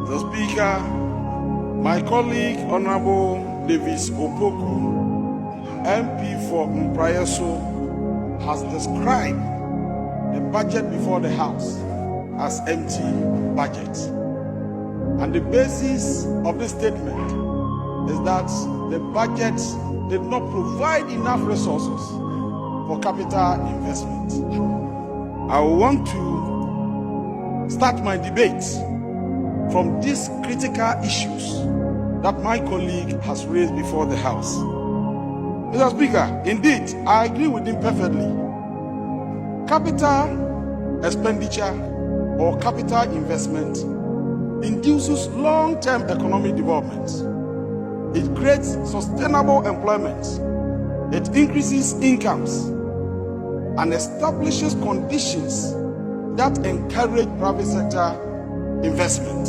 The Speaker, my colleague, Honorable Davis Opoku, MP for Mpeaeso, has described the budget before the House as empty budget. And the basis of this statement is that the budget did not provide enough resources for capital investment. I want to start my debate from these critical issues that my colleague has raised before the House. Mr. Speaker, indeed, I agree with him perfectly. Capital expenditure or capital investment induces long-term economic development. It creates sustainable employment. It increases incomes and establishes conditions that encourage private sector investment.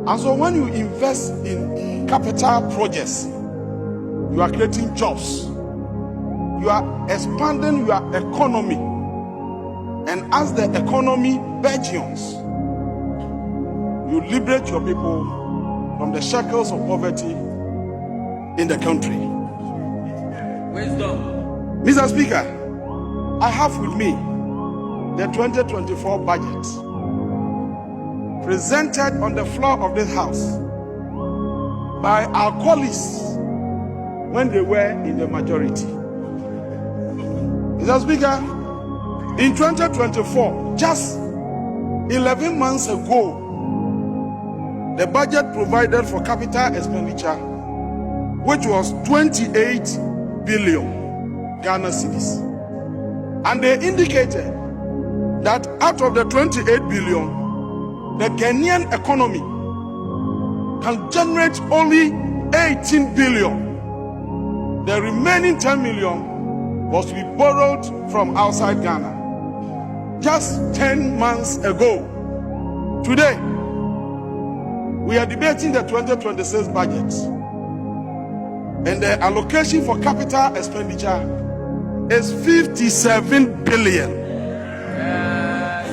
And so when you invest in capital projects, you are creating jobs. You are expanding your economy. And as the economy burgeons, you liberate your people from the shackles of poverty in the country. Wisdom. Mr. Speaker, I have with me the 2024 budget presented on the floor of this House by our colleagues when they were in the majority. Mr. Speaker, in 2024, just 11 months ago, the budget provided for capital expenditure, which was 28 billion Ghana cedis. And they indicated that out of the 28 billion, the Ghanaian economy can generate only 18 billion. The remaining 10 million was to be borrowed from outside Ghana. Just 10 months ago. Today, we are debating the 2026 budget. And the allocation for capital expenditure is 57 billion.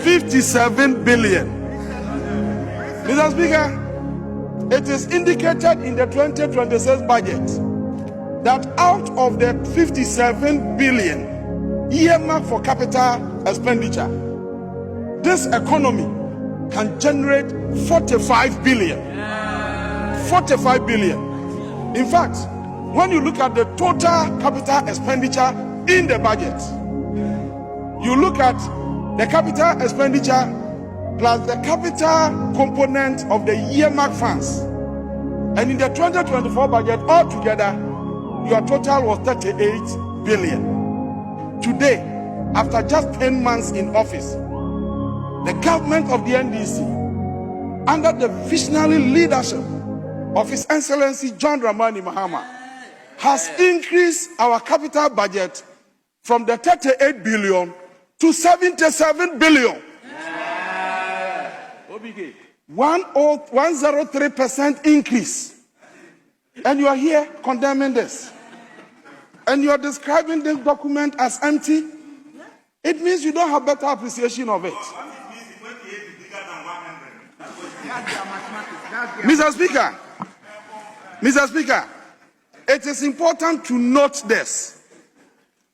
57 billion. Mr. Speaker, it is indicated in the 2026 budget that out of the 57 billion earmarked for capital expenditure, this economy can generate 45 billion. 45 billion. In fact, when you look at the total capital expenditure in the budget, you look at the capital expenditure plus the capital component of the earmark funds, and in the 2024 budget altogether, your total was 38 billion. Today, after just 10 months in office, the government of the NDC, under the visionary leadership of His Excellency John Dramani Mahama, has increased our capital budget from the 38 billion to 77 billion. 103% increase. And you are here condemning this. And you are describing this document as empty. It means you don't have better appreciation of it. Mr. Speaker, it is important to note this,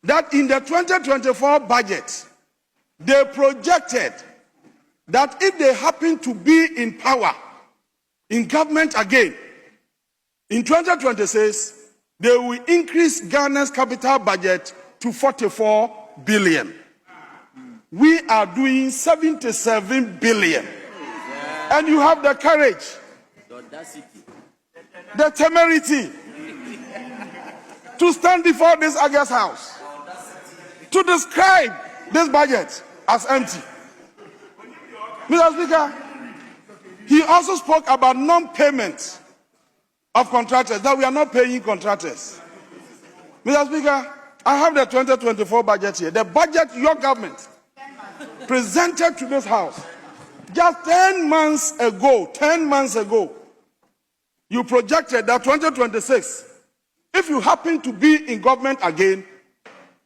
that in the 2024 budget, they projected that if they happen to be in power, in government again, in 2026, they will increase Ghana's capital budget to 44 billion. We are doing 77 billion. And you have the courage, the temerity to stand before this August House to describe this budget as empty. Mr. Speaker, he also spoke about non-payment of contractors, that we are not paying contractors. Mr. Speaker, I have the 2024 budget here. The budget your government presented to this House just 10 months ago, you projected that 2026, if you happen to be in government again,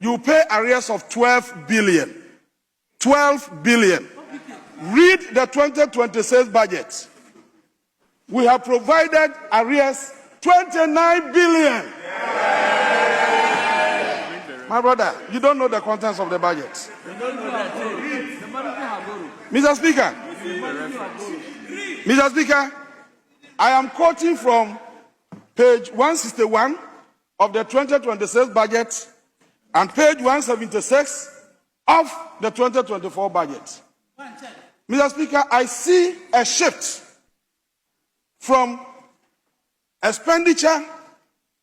you pay arrears of 12 billion. 12 billion. Read the 2026 budget. we have provided arrears 29 billion. My brother, you don't know the contents of the budget. Mr. Speaker, I am quoting from page 161 of the 2026 budget and page 176 of the 2024 budget. Mr. Speaker, I see a shift from expenditure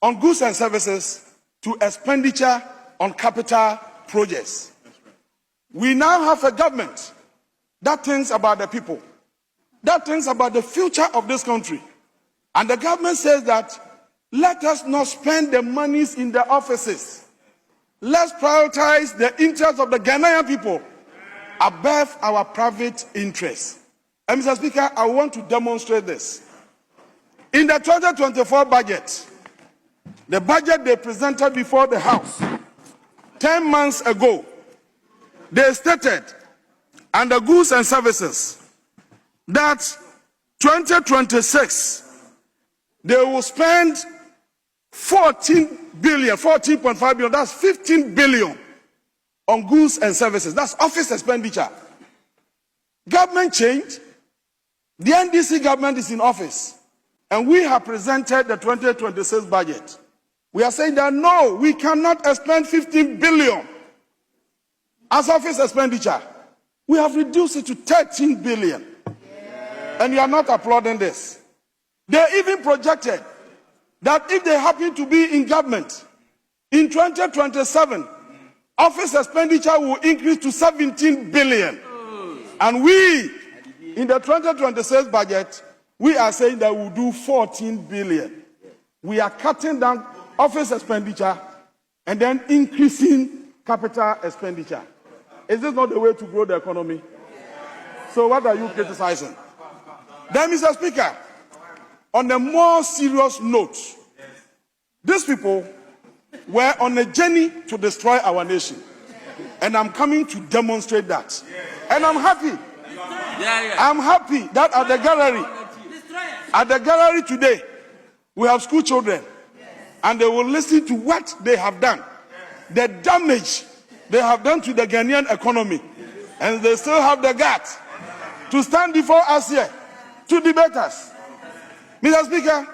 on goods and services to expenditure on capital projects. We now have a government that thinks about the people, that thinks about the future of this country. And the government says that let us not spend the monies in the offices. Let's prioritize the interests of the Ghanaian people above our private interests. And Mr. Speaker, I want to demonstrate this. In the 2024 budget, the budget they presented before the House 10 months ago, they stated under goods and services that 2026 they will spend 14.5 billion, that's 15 billion on goods and services. That's office expenditure. Government changed. The NDC government is in office. And we have presented the 2026 budget. We are saying that no, we cannot expend 15 billion as office expenditure. We have reduced it to 13 billion. And you are not applauding this. They even projected that if they happen to be in government, in 2027, office expenditure will increase to 17 billion. And we, in the 2026 budget, we are saying that we'll do 14 billion. We are cutting down office expenditure and then increasing capital expenditure. Is this not the way to grow the economy? So what are you criticizing? Then, Mr. Speaker, on a more serious note, these people were on a journey to destroy our nation. And I'm coming to demonstrate that. And I'm happy. I'm happy that at the gallery today, we have school children. And they will listen to what they have done. The damage they have done to the Ghanaian economy. And they still have the guts to stand before us here to debate us. Mr. Speaker,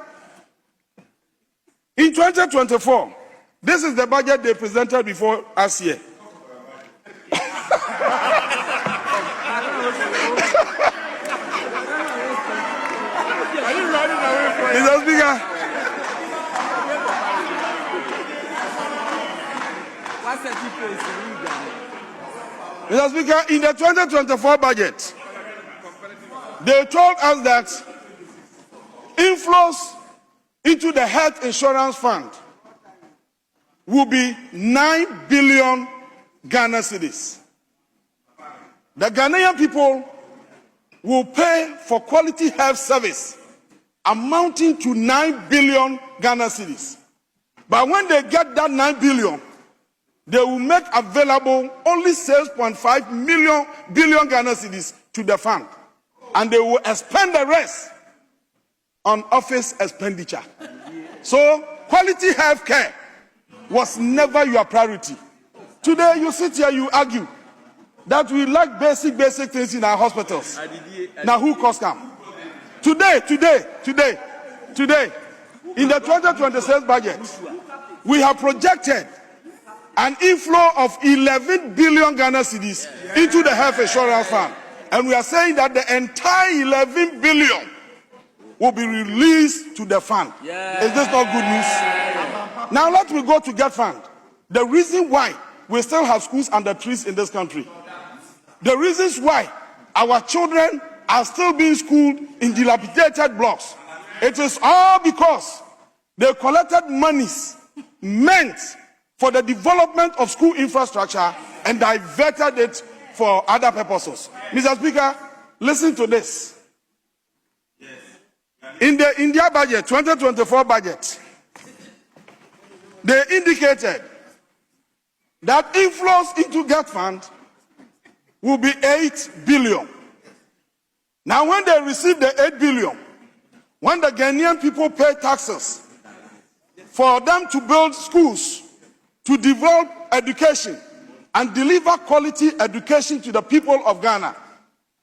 in 2024, this is the budget they presented before us here. Mr. Speaker, Mr. Speaker, in the 2024 budget, they told us that inflows into the health insurance fund will be 9 billion Ghana cedis. The Ghanaian people will pay for quality health service amounting to 9 billion Ghana cedis. But when they get that 9 billion, they will make available only 6.5 billion Ghana cedis to the fund. And they will expend the rest on office expenditure. So, quality health care was never your priority. Today, you sit here, you argue that we lack basic things in our hospitals. Now, who cost come? Today, in the 2026 budget, we have projected an inflow of 11 billion Ghana cedis into the health insurance fund. And we are saying that the entire 11 billion will be released to the fund. Is this not good news? Now let me go to Get Fund. The reason why we still have schools under trees in this country, the reasons why our children are still being schooled in dilapidated blocks, it is all because they collected monies meant for the development of school infrastructure and diverted it for other purposes. Mr. Speaker, listen to this. In the India budget, 2024 budget, they indicated that inflows into Get Fund will be 8 billion. Now, when they receive the 8 billion, when the Ghanaian people pay taxes for them to build schools, to develop education, and deliver quality education to the people of Ghana,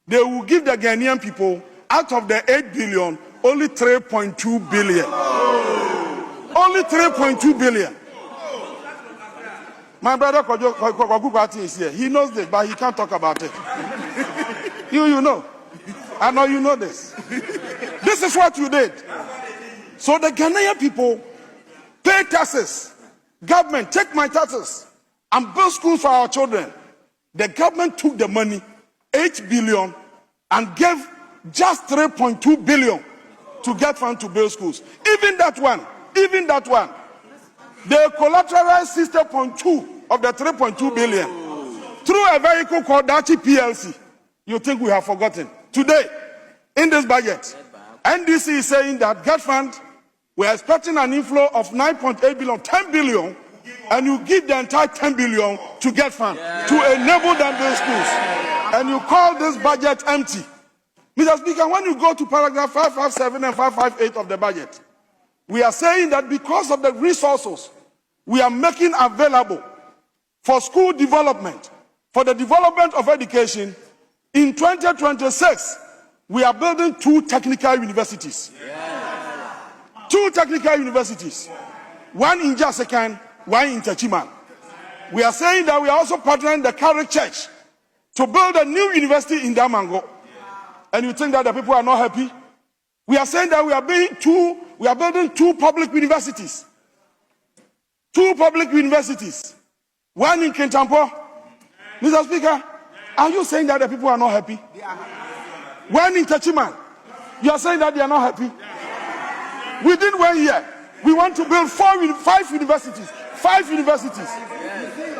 they will give the Ghanaian people, out of the 8 billion, only 3.2 billion. Only 3.2 billion. My brother Kwaku is here. He knows this, but he can't talk about it. You know. I know you know this. This is what you did. So the Ghanaian people pay taxes. Government, take my taxes and build schools for our children. The government took the money, 8 billion, and gave just 3.2 billion to get funds to build schools. Even that one, they collateralized 60.2 of the 3.2 billion through a vehicle called Dachi PLC. You think we have forgotten? Today, in this budget, NDC is saying that get fund, we're expecting an inflow of 9.8 billion, 10 billion, and you give the entire 10 billion to get fund to enable them build schools. And you call this budget empty. Mr. Speaker, when you go to paragraph 557 and 558 of the budget, we are saying that because of the resources we are making available for school development, for the development of education, in 2026, we are building 2 technical universities. 2 technical universities. One in Jasekan, one in Techiman. We are saying that we are also partnering the Catholic Church to build a new university in Damango. And you think that the people are not happy? We are saying that we are building 2 public universities. 2 public universities. One in Kintampo. Mr. Speaker, are you saying that the people are not happy? One in Techiman. You are saying that they are not happy? Within 1 year, we want to build 5 universities. 5 universities.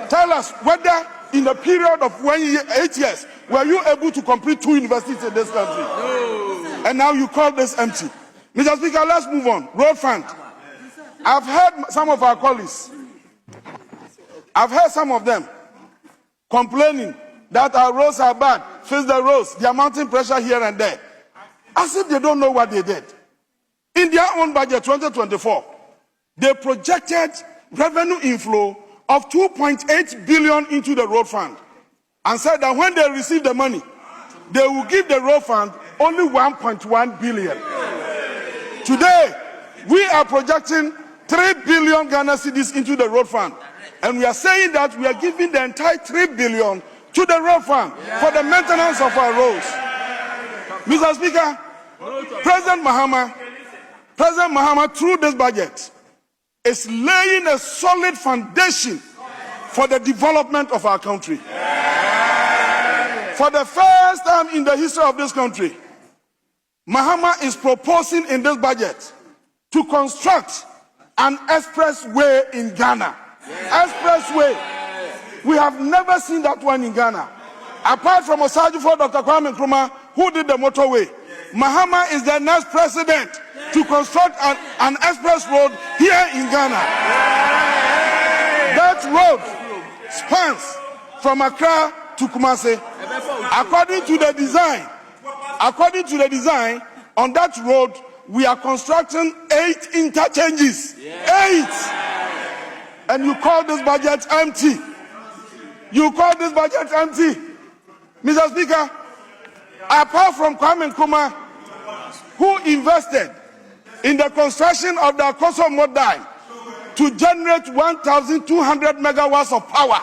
Tell us whether in the period of 1 year, 8 years, were you able to complete 2 universities in this country? No. And now you call this empty. Mr. Speaker, let's move on. Road fund. I've heard some of our colleagues, I've heard some of them complaining that our roads are bad. Fix the roads. They are mounting pressure here and there. As if they don't know what they did. In their own budget, 2024, they projected revenue inflow of 2.8 billion into the road fund and said that when they receive the money, they will give the road fund only 1.1 billion. Today, we are projecting 3 billion Ghana cedis into the road fund. And we are saying that we are giving the entire 3 billion to the road fund for the maintenance of our roads. Mr. Speaker, President Mahama, through this budget, is laying a solid foundation for the development of our country. For the first time in the history of this country, Mahama is proposing in this budget to construct an expressway in Ghana. Expressway. We have never seen that one in Ghana. Apart from Osajifo Dr. Kwame Nkrumah, who did the motorway, Mahama is the next president to construct an express road here in Ghana. That road spans from Accra to Kumasi. According to the design, on that road, we are constructing 8 interchanges. 8! And you call this budget empty. You call this budget empty. Mr. Speaker, apart from Kwame Nkrumah, who invested in the construction of the Akoso Modai to generate 1,200 megawatts of power,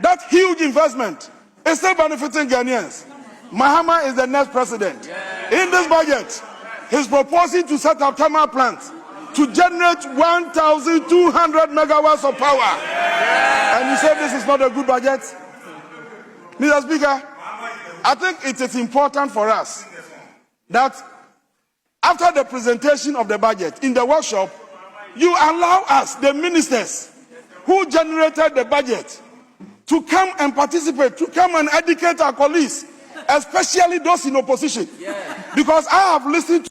that huge investment is still benefiting Ghanaians. Mahama is the next president. In this budget, he's proposing to set up thermal plants to generate 1,200 megawatts of power. And you say this is not a good budget? Mr. Speaker, I think it is important for us that after the presentation of the budget in the workshop, you allow us, the ministers who generated the budget, to come and participate, to come and educate our colleagues, especially those in opposition. Because I have listened to